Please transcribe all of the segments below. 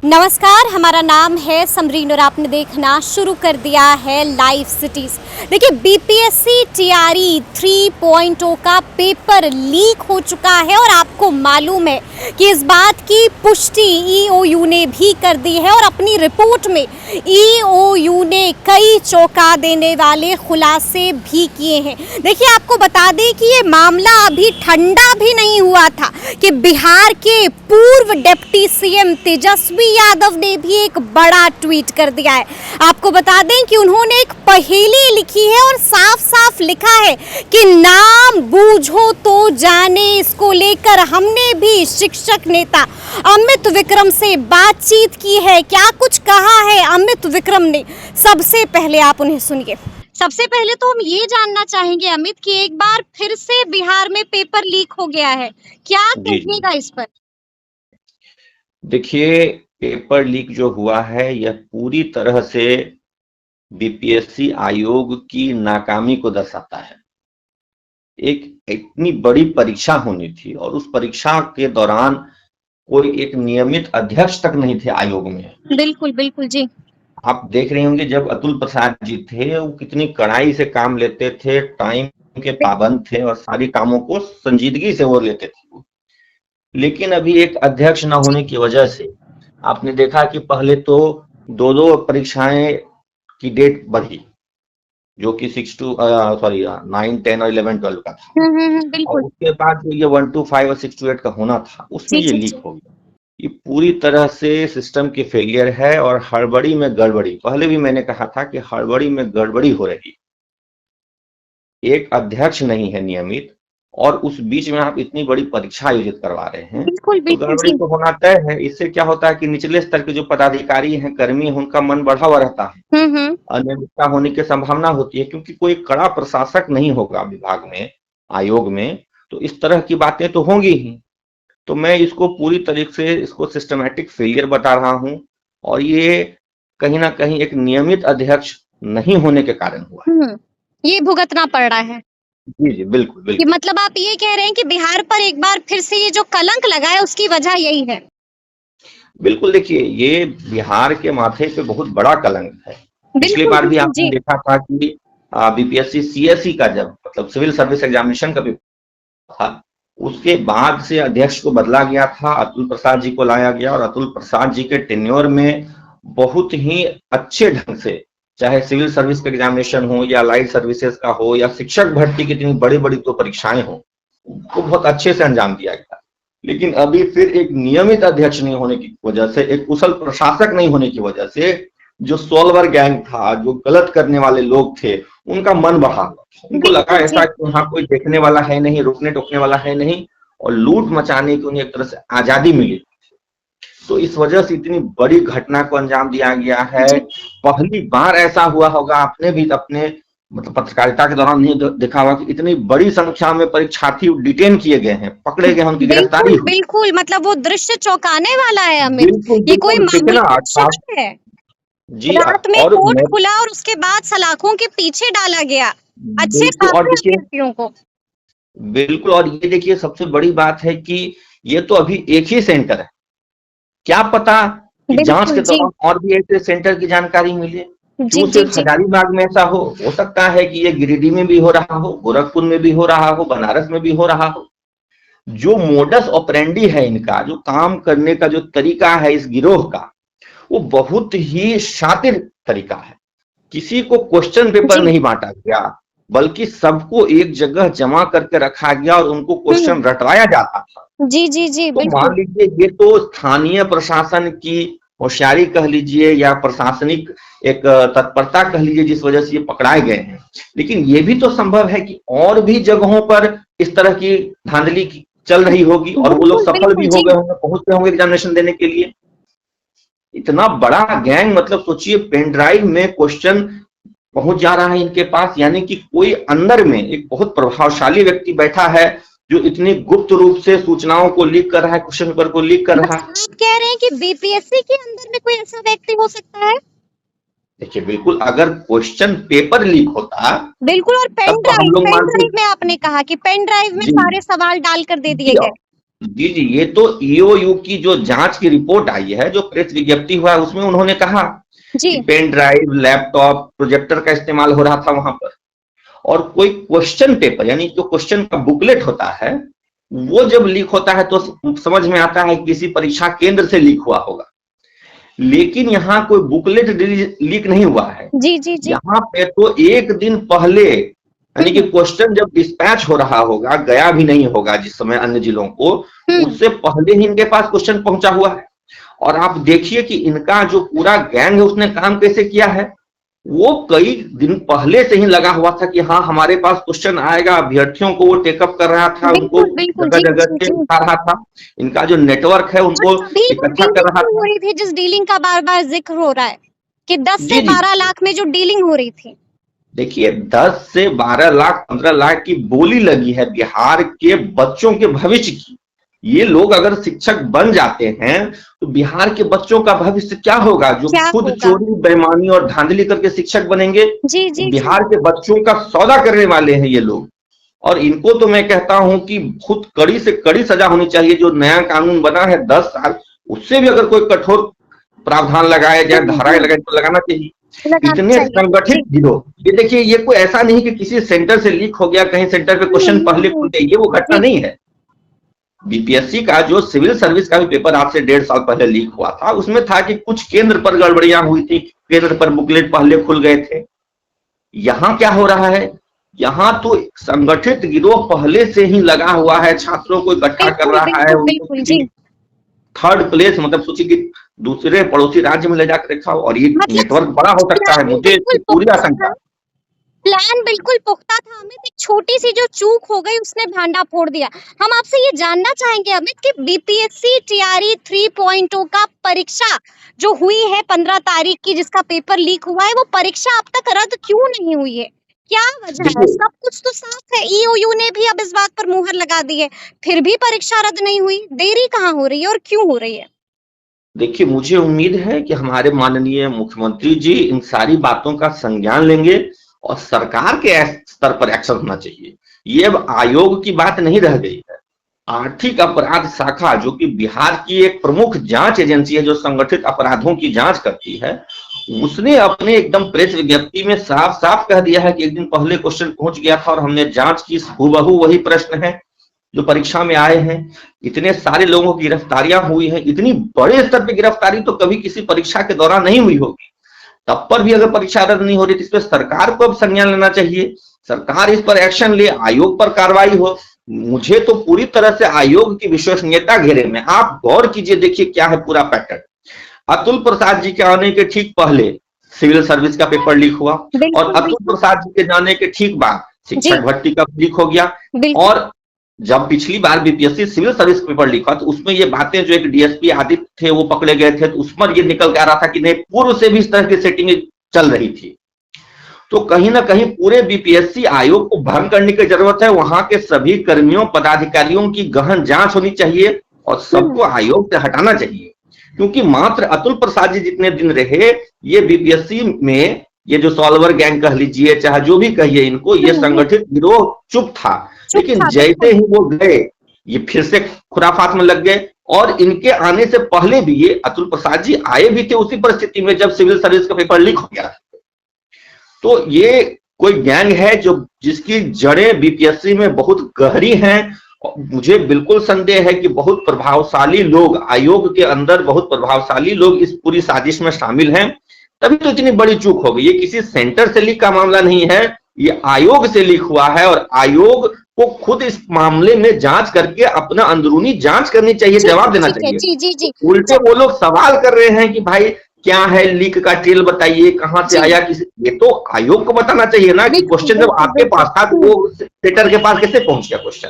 नमस्कार, हमारा नाम है समरीन और आपने देखना शुरू कर दिया है लाइव सिटीज। देखिए, बीपीएससी टीआरई 3.0 का पेपर लीक हो चुका है और आपको मालूम है कि इस बात की पुष्टि ईओयू ने भी कर दी है और अपनी रिपोर्ट में ईओयू ने कई चौंका देने वाले खुलासे भी किए हैं। देखिए, आपको बता दें कि ये मामला अभी ठंडा भी नहीं हुआ था कि बिहार के पूर्व डिप्टी सीएम तेजस्वी यादव ने भी एक बड़ा ट्वीट कर दिया है। आपको बता दें कि उन्होंने एक पहेली लिखी है और साफ साफ लिखा है कि नाम बूझो तो जाने। इसको लेकर हमने भी शिक्षक नेता अमित विक्रम से बातचीत की है। क्या कुछ कहा है अमित विक्रम ने, सबसे पहले आप उन्हें सुनिए। सबसे पहले तो हम ये जानना चाहेंगे अमित कि एक बार फिर से बिहार में पेपर लीक हो गया है, क्या कहिएगा इस पर? देखिए, पेपर लीक जो हुआ है यह पूरी तरह से बीपीएससी आयोग की नाकामी को दर्शाता है। एक इतनी बड़ी परीक्षा होनी थी और उस परीक्षा के दौरान कोई एक नियमित अध्यक्ष तक नहीं थे आयोग में। बिल्कुल बिल्कुल जी। आप देख रहे होंगे जब अतुल प्रसाद जी थे वो कितनी कड़ाई से काम लेते थे, टाइम के पाबंद थे और सारी कामों को संजीदगी से वो लेते थे। लेकिन अभी एक अध्यक्ष न होने की वजह से आपने देखा कि पहले तो दो परीक्षाएं की डेट बढ़ी, जो कि 9, 10 और 11, 12 का था। और उसके बाद जो ये 1 to 5 और 6 to 8 का होना था उसमें ये लीक हो गया। ये पूरी तरह से सिस्टम की फेलियर है और हड़बड़ी में गड़बड़ी। पहले भी मैंने कहा था कि हड़बड़ी में गड़बड़ी हो रही। एक अध्यक्ष नहीं है नियमित और उस बीच में आप इतनी बड़ी परीक्षा आयोजित करवा रहे हैं, तो गड़बड़ी तो होना तय है। इससे क्या होता है कि निचले स्तर के जो पदाधिकारी हैं, कर्मी हैं, उनका मन बढ़ा हुआ रहता है, अनियमितता होने की संभावना होती है क्योंकि कोई कड़ा प्रशासक नहीं होगा विभाग में, आयोग में, तो इस तरह की बातें तो होंगी ही। तो मैं इसको पूरी तरीके से इसको सिस्टमैटिक फेलियर बता रहा हूं और ये कहीं ना कहीं एक नियमित अध्यक्ष नहीं होने के कारण हुआ। ये भुगतना पड़ रहा है। जी जी, बिल्कुल कि बिल्कुल। मतलब आप ये कह रहे हैं कि बिहार पर एक बार फिर से ये जो कलंक लगा है उसकी वजह यही है? बिल्कुल, देखिए ये बिहार के माथे पे बहुत बड़ा कलंक है। पिछली बार भी आपने देखा था कि बीपीएससी सीएसई का जब मतलब सिविल सर्विस एग्जामिनेशन का पेपर था, उसके बाद से अध्यक्ष को बदला गया था, अतुल प्रसाद जी को लाया गया और अतुल प्रसाद जी के टेन्योर में बहुत ही अच्छे ढंग से, चाहे सिविल सर्विस का एग्जामिनेशन हो या अलाइड सर्विसेज का हो या शिक्षक भर्ती की इतनी बड़ी बड़ी तो परीक्षाएं हो, उनको बहुत अच्छे से अंजाम दिया गया। लेकिन अभी फिर एक नियमित अध्यक्ष नहीं होने की वजह से, एक कुशल प्रशासक नहीं होने की वजह से, जो सॉल्वर गैंग था, जो गलत करने वाले लोग थे, उनका मन बढ़ा। उनको लगा ऐसा कि वहां कोई देखने वाला है नहीं, रोकने टोकने वाला है नहीं और लूट मचाने की उन्हें एक तरह से आजादी मिली। तो इस वजह से इतनी बड़ी घटना को अंजाम दिया गया है। पहली बार ऐसा हुआ होगा, आपने भी अपने मतलब पत्रकारिता के दौरान नहीं देखा होगा कि इतनी बड़ी संख्या में परीक्षार्थी डिटेन किए गए हैं, पकड़े गए हैं, उनकी गिरफ्तारी हुई। बिल्कुल, मतलब वो दृश्य चौंकाने वाला है अमित। ये कोई मामूली दृश्य है। जी, रात में कोर्ट खुला और उसके बाद सलाखों के पीछे डाला गया अच्छे अभ्यर्थियों को। बिल्कुल, और ये देखिए सबसे बड़ी बात है कि ये तो अभी एक ही सेंटर है, क्या पता कि जांच के दौरान और भी ऐसे सेंटर की जानकारी मिले। क्यों सिर्फ हजारीबाग में ऐसा हो सकता है कि ये गिरिडीह में भी हो रहा हो, गोरखपुर में भी हो रहा हो, बनारस में भी हो रहा हो। जो मोडस ऑपरेंडी है इनका, जो काम करने का जो तरीका है इस गिरोह का, वो बहुत ही शातिर तरीका है। किसी को क्वेश्चन पेपर नहीं बांटा गया, बल्कि सबको एक जगह जमा करके रखा गया और उनको क्वेश्चन रटवाया जाता था। जी जी जी, तो मान लीजिए ये तो स्थानीय प्रशासन की होशियारी कह लीजिए या प्रशासनिक एक तत्परता कह लीजिए जिस वजह से ये पकड़ाए गए हैं। लेकिन ये भी तो संभव है कि और भी जगहों पर इस तरह की धांधली चल रही होगी और वो लोग सफल भी हो गए होंगे, पहुंच गए होंगे एग्जामिनेशन देने के लिए। इतना बड़ा गैंग, मतलब सोचिए पेन ड्राइव में क्वेश्चन पहुंच जा रहा है इनके पास, यानी कि कोई अंदर में एक बहुत प्रभावशाली व्यक्ति बैठा है जो इतनी गुप्त रूप से सूचनाओं को लीक कर रहा है, क्वेश्चन पेपर को लीक कर रहा है। आप कह रहे हैं कि बीपीएससी के अंदर में कोई ऐसा व्यक्ति हो सकता है? देखिए बिल्कुल, अगर क्वेश्चन पेपर लीक होता, बिल्कुल, और पेन ड्राइव में आपने कहा कि पेन ड्राइव में सारे सवाल डालकर दे दिए गए। जी जी, ये तो ईओयू की जो जांच की रिपोर्ट आई है, जो प्रेस विज्ञप्ति हुआ है, उसमें उन्होंने कहा जी। कि पेन ड्राइव, लैपटॉप, प्रोजेक्टर का इस्तेमाल हो रहा था वहां पर। और कोई क्वेश्चन पेपर यानी जो क्वेश्चन का बुकलेट होता है, वो जब लीक होता है तो समझ में आता है कि किसी परीक्षा केंद्र से लीक हुआ होगा। लेकिन यहाँ कोई बुकलेट लीक नहीं हुआ है। जी जी जी। यहाँ पे तो एक दिन पहले यानी कि हम्म क्वेश्चन जब डिस्पैच हो रहा होगा, गया भी नहीं होगा जिस समय अन्य जिलों को, हम्म। उससे पहले ही इनके पास क्वेश्चन पहुंचा हुआ है। और आप देखिए कि इनका जो पूरा गैंग है उसने काम कैसे किया है। वो कई दिन पहले से ही लगा हुआ था कि हाँ हमारे पास क्वेश्चन आएगा, अभ्यर्थियों को वो टेकअप कर रहा था, उनको बिल्कुल बिल्कुल। जगह जी जगह जी से जी। उठा रहा था, इनका जो नेटवर्क है और उनको तभी वो इकट्ठा कर डीलिंग रहा शुरू हो था। रही थी, जिस डीलिंग का बार बार जिक्र हो रहा है कि 10 से जी जी, 12 लाख में जो डीलिंग हो रही थी। देखिए 10 से 12 लाख 15 लाख की बोली लगी है बिहार के बच्चों के भविष्य की। ये लोग अगर शिक्षक बन जाते हैं तो बिहार के बच्चों का भविष्य क्या होगा, जो क्या खुद होगा? चोरी बेईमानी और धांधली करके शिक्षक बनेंगे। जी जी जी। बिहार के बच्चों का सौदा करने वाले हैं ये लोग। और इनको तो मैं कहता हूं कि बहुत कड़ी से कड़ी सजा होनी चाहिए। जो नया कानून बना है 10 साल, उससे भी अगर कोई कठोर प्रावधान लगाया जाए, धाराएं लगाए तो लगाना चाहिए। लगाना इतने चाहिए। संगठित जी। गिरोह, ये देखिए ये कोई ऐसा नहीं कि किसी सेंटर से लीक हो गया, कहीं सेंटर पे क्वेश्चन पहले खुल गए, ये वो घटना जी। नहीं है। बीपीएससी का जो सिविल सर्विस का भी पेपर आज से 1.5 साल पहले लीक हुआ था, उसमें था कि कुछ केंद्र पर गड़बड़ियां हुई थी, केंद्र पर बुकलेट पहले खुल गए थे। यहाँ क्या हो रहा है, यहाँ तो संगठित गिरोह पहले से ही लगा हुआ है, छात्रों को इकट्ठा कर बिल्कुल रहा है, बिल्कुल उनको बिल्कुल। किसी जी। थर्ड प्लेस मतलब सोचिए कि दूसरे पड़ोसी राज्य में ले जाकर रखा हो। और ये मतलब नेटवर्क बड़ा हो सकता है, प्लान मुझे बिल्कुल इसकी पूरी पुख्ता था। आशंका। प्लान बिल्कुल पुख्ता था अमित, एक छोटी सी जो चूक हो गई उसने भांडा फोड़ दिया। हम आपसे ये जानना चाहेंगे अमित कि बीपीएससी टीआरई 3.0 का परीक्षा जो हुई है 15 तारीख की, जिसका पेपर लीक हुआ है, वो परीक्षा अब तक रद्द क्यों नहीं हुई है? क्या वजह है? देखिए सब कुछ तो साफ है, ईओयू ने भी अब इस बात पर मुहर लगा दी है, फिर भी परीक्षा रद्द नहीं हुई। देरी कहाँ हो रही है और क्यों हो रही है? देखिए मुझे उम्मीद है कि हमारे माननीय मुख्यमंत्री जी इन सारी बातों का संज्ञान लेंगे और सरकार के स्तर पर एक्शन होना चाहिए। ये अब आयोग की बात नहीं रह गई है। आर्थिक अपराध शाखा, जो कि बिहार की एक प्रमुख जांच एजेंसी है, जो संगठित अपराधों की जांच करती है, उसने अपने एकदम प्रेस विज्ञप्ति में साफ साफ कह दिया है कि एक दिन पहले क्वेश्चन पहुंच गया था और हमने जांच की, हूबहू वही प्रश्न है जो परीक्षा में आए हैं। इतने सारे लोगों की गिरफ्तारियां हुई हैं, इतनी बड़े स्तर पर गिरफ्तारी तो कभी किसी परीक्षा के दौरान नहीं हुई होगी। तब पर भी अगर परीक्षा रद्द नहीं हो रही तो इस पर सरकार को अब संज्ञान लेना चाहिए। सरकार इस पर एक्शन ले, आयोग पर कार्रवाई हो। मुझे तो पूरी तरह से आयोग की विश्वसनीयता घेरे में। आप गौर कीजिए, देखिए क्या है पूरा पैटर्न। अतुल प्रसाद जी के आने के ठीक पहले सिविल सर्विस का पेपर लीक हुआ, और बिल्कुल अतुल बिल्कुल। प्रसाद जी के जाने के ठीक बाद जी। शिक्षक भर्ती का लीक हो गया। बिल्कुल। और जब पिछली बार BPSC civil service paper leak हुआ तो उसमें ये बातें, जो एक डीएसपी आदित्य थे वो पकड़े गए थे, तो उसमें ये निकल के आ रहा था कि नहीं, पूर्व से भी इस तरह की सेटिंग चल रही थी। तो कहीं ना कहीं पूरे बीपीएससी आयोग को भंग करने की जरूरत है। वहां के सभी कर्मियों पदाधिकारियों की गहन जांच होनी चाहिए और सबको आयोग से हटाना चाहिए। क्योंकि मात्र अतुल प्रसाद जी जितने दिन रहे, ये बीपीएससी में ये जो सॉल्वर गैंग कह लीजिए, चाहे जो भी कहिए इनको, ये संगठित गिरोह चुप था। चुप लेकिन था। जैसे बिल्कुल। ही वो गए, ये फिर से खुराफात में लग गए। और इनके आने से पहले भी ये अतुल प्रसाद जी आए भी थे उसी परिस्थिति में जब सिविल सर्विस का पेपर लीक हो गया। तो ये कोई गैंग है जो जिसकी जड़ें बीपीएससी में बहुत गहरी हैं। मुझे बिल्कुल संदेह है कि बहुत प्रभावशाली लोग आयोग के अंदर, बहुत प्रभावशाली लोग इस पूरी साजिश में शामिल हैं। तभी तो इतनी बड़ी चूक हो गई। ये किसी सेंटर से लीक का मामला नहीं है, ये आयोग से लीक हुआ है। और आयोग को खुद इस मामले में जांच करके अपना अंदरूनी जांच करनी चाहिए, जवाब देना ठीक है। चाहिए। जी जी जी। उल्टे वो लोग सवाल कर रहे हैं कि भाई क्या है, लीक का ट्रेल बताइए, कहां से जी। आया, किसी, ये तो आयोग को बताना चाहिए ना कि बिल्कुल क्वेश्चन जब बिल्कुल आपके बिल्कुल। पास था तो वो सेटर के पास कैसे पहुंच गया क्वेश्चन।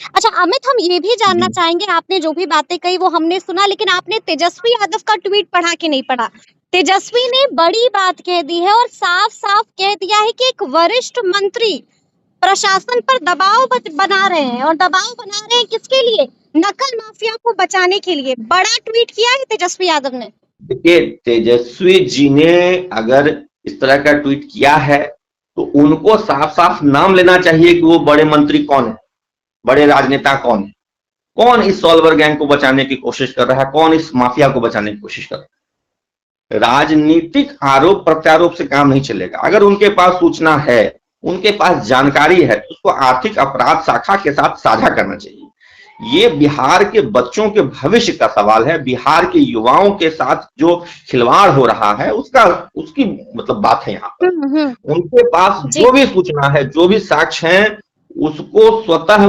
अच्छा अमित, हम ये भी जानना जी चाहेंगे, आपने जो भी बातें कही वो हमने सुना, लेकिन आपने तेजस्वी यादव का ट्वीट पढ़ा कि नहीं पढ़ा? तेजस्वी ने बड़ी बात कह दी है और साफ साफ कह दिया है कि एक वरिष्ठ मंत्री प्रशासन पर दबाव बना रहे हैं, और दबाव बना रहे हैं किसके लिए? नकल माफिया को बचाने के लिए। बड़ा ट्वीट किया है तेजस्वी यादव ने। देखिए, तेजस्वी जी ने अगर इस तरह का ट्वीट किया है तो उनको साफ साफ नाम लेना चाहिए कि वो बड़े मंत्री कौन है। बड़े राजनेता कौन है, कौन इस सॉल्वर गैंग को बचाने की कोशिश कर रहा है, कौन इस माफिया को बचाने की कोशिश कर रहा है। राजनीतिक आरोप प्रत्यारोप से काम नहीं चलेगा। अगर उनके पास सूचना है, उनके पास जानकारी है, तो उसको आर्थिक अपराध शाखा के साथ साझा करना चाहिए। ये बिहार के बच्चों के भविष्य का सवाल है। बिहार के युवाओं के साथ जो खिलवाड़ हो रहा है उसकी मतलब बात है यहाँ पर। उनके पास जो भी सूचना है, जो भी साक्ष्य है, उसको स्वतः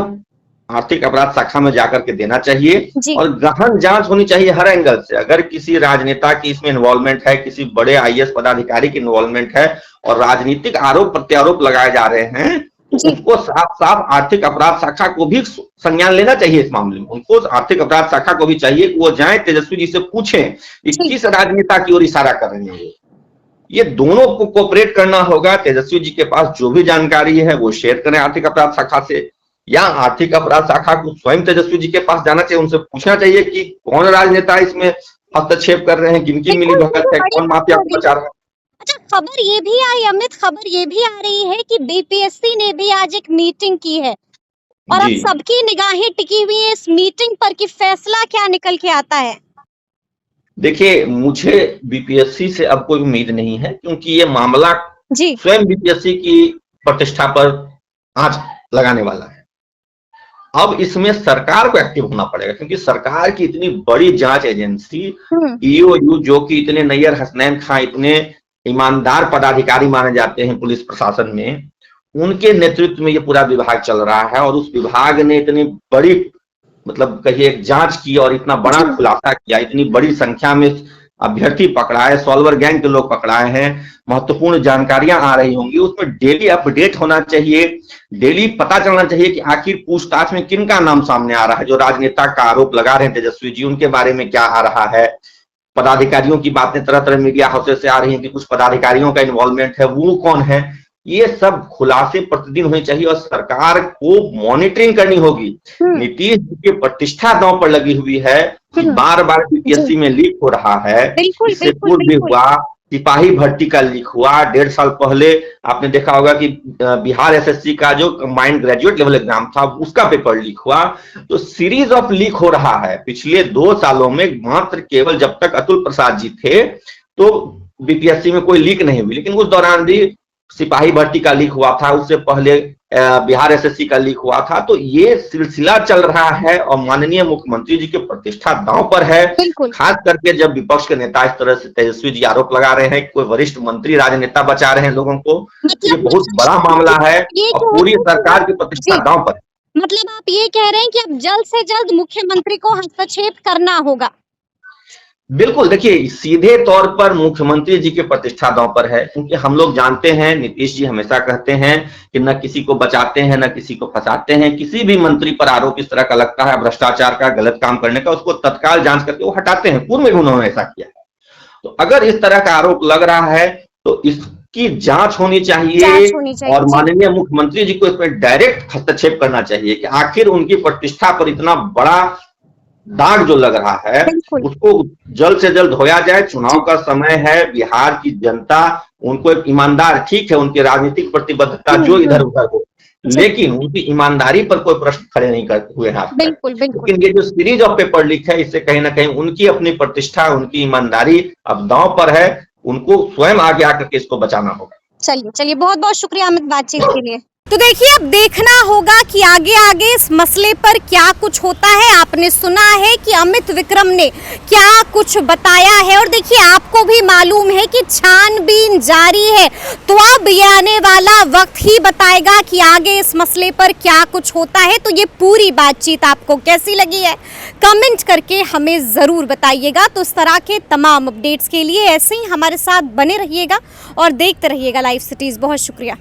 आर्थिक अपराध शाखा में जाकर के देना चाहिए और गहन जांच होनी चाहिए हर एंगल से। अगर किसी राजनेता की इसमें इन्वॉल्वमेंट है, किसी बड़े आईएएस पदाधिकारी की इन्वॉल्वमेंट है और राजनीतिक आरोप प्रत्यारोप लगाए जा रहे हैं, तो उसको साफ साफ आर्थिक अपराध शाखा को भी संज्ञान लेना चाहिए। इस मामले में उनको आर्थिक अपराध शाखा को भी चाहिए कि वो जाएं, तेजस्वी जी से पूछें कि किस राजनेता की ओर इशारा कर रहे हैं। ये दोनों को कोऑपरेट करना होगा। तेजस्वी जी के पास जो भी जानकारी है वो शेयर करें आर्थिक अपराध शाखा से, या आर्थिक अपराध शाखा को स्वयं तेजस्वी जी के पास जाना चाहिए, उनसे पूछना चाहिए कि कौन राजनेता इसमें हस्तक्षेप कर रहे हैं, किनकी मिलीभगत है, कौन माफिया को बचा रहा है। अच्छा, खबर ये भी आई अमित, खबर ये भी आ रही है कि बीपीएससी ने भी आज एक मीटिंग की है और अब सबकी निगाहें टिकी हुई है इस मीटिंग पर कि फैसला क्या निकल के आता है। देखिए, मुझे बीपीएससी से अब कोई उम्मीद नहीं है, क्योंकि ये मामला स्वयं बीपीएससी की प्रतिष्ठा पर आंच लगाने वाला है। अब इसमें सरकार को एक्टिव होना पड़ेगा, क्योंकि सरकार की इतनी बड़ी जांच एजेंसी ईओयू, जो कि इतने नैयर हसनैन खां इतने ईमानदार पदाधिकारी माने जाते हैं पुलिस प्रशासन में, उनके नेतृत्व में ये पूरा विभाग चल रहा है और उस विभाग ने इतनी बड़ी मतलब कहिए एक जांच की और इतना बड़ा खुलासा किया, इतनी बड़ी संख्या में अभ्यर्थी पकड़ाए, सॉल्वर गैंग के लोग पकड़ाए हैं, महत्वपूर्ण जानकारियां आ रही होंगी, उसमें डेली अपडेट होना चाहिए, डेली पता चलना चाहिए कि आखिर पूछताछ में किनका नाम सामने आ रहा है। जो राजनेता का आरोप लगा रहे हैं तेजस्वी जी, उनके बारे में क्या आ रहा है। पदाधिकारियों की बातें तरह तरह मीडिया हाउसेस से आ रही हैं कि कुछ पदाधिकारियों का इन्वॉल्वमेंट है, वो कौन है। ये सब खुलासे प्रतिदिन होने चाहिए और सरकार को मॉनिटरिंग करनी होगी। नीतीश जी की प्रतिष्ठा दांव पर लगी हुई है कि बार बार बीपीएससी में लीक हो रहा है। इससे पूर्व भी हुआ, सिपाही भर्ती का लीक हुआ 1.5 साल पहले। आपने देखा होगा कि बिहार एसएससी का जो कंबाइंड ग्रेजुएट लेवल एग्जाम था, उसका पेपर लीक हुआ। तो सीरीज ऑफ लीक हो रहा है। पिछले 2 सालों में मात्र केवल जब तक अतुल प्रसाद जी थे तो बीपीएससी में कोई लीक नहीं हुई, लेकिन उस दौरान भी सिपाही भर्ती का लीक हुआ था, उससे पहले बिहार एसएससी का लीक हुआ था। तो ये सिलसिला चल रहा है और माननीय मुख्यमंत्री जी की प्रतिष्ठा दांव पर है। खास करके जब विपक्ष के नेता इस तरह से तेजस्वी जी आरोप लगा रहे हैं, कोई वरिष्ठ मंत्री राजनेता बचा रहे हैं लोगों को, ये बहुत बड़ा मामला है और पूरी सरकार की प्रतिष्ठा दांव पर है। मतलब आप ये कह रहे हैं कि अब जल्द से जल्द मुख्यमंत्री को हस्तक्षेप करना होगा। बिल्कुल, देखिए सीधे तौर पर मुख्यमंत्री जी की प्रतिष्ठा दांव पर है, क्योंकि हम लोग जानते हैं नीतीश जी हमेशा कहते हैं कि न किसी को बचाते हैं न किसी को फंसाते हैं। किसी भी मंत्री पर आरोप इस तरह का लगता है भ्रष्टाचार का, गलत काम करने का, उसको तत्काल जांच करके वो हटाते हैं। पूर्व में भी उन्होंने ऐसा किया है। तो अगर इस तरह का आरोप लग रहा है तो इसकी जांच होनी चाहिए और माननीय मुख्यमंत्री जी को इसमें डायरेक्ट हस्तक्षेप करना चाहिए कि आखिर उनकी प्रतिष्ठा पर इतना बड़ा दाग जो लग रहा है उसको जल्द से जल्द धोया जाए। चुनाव का समय है, बिहार की जनता उनको एक ईमानदार, ठीक है उनकी राजनीतिक प्रतिबद्धता जो इधर उधर हो, लेकिन उनकी ईमानदारी पर कोई प्रश्न खड़े नहीं करते हुए हैं। लेकिन ये जो सीरीज ऑफ पेपर लीक है, इससे कहीं ना कहीं उनकी अपनी प्रतिष्ठा, उनकी ईमानदारी अब दांव पर है। उनको स्वयं आगे आकर के इसको बचाना होगा। चलिए बहुत बहुत शुक्रिया अमित बातचीत के लिए। तो देखिए, अब देखना होगा कि आगे आगे इस मसले पर क्या कुछ होता है। आपने सुना है कि अमित विक्रम ने क्या कुछ बताया है और देखिए आपको भी मालूम है कि छानबीन जारी है। तो अब ये आने वाला वक्त ही बताएगा कि आगे इस मसले पर क्या कुछ होता है। तो ये पूरी बातचीत आपको कैसी लगी है, कमेंट करके हमें ज़रूर बताइएगा। तो इस तरह के तमाम अपडेट्स के लिए ऐसे ही हमारे साथ बने रहिएगा और देखते रहिएगा लाइव सिटीज़। बहुत शुक्रिया।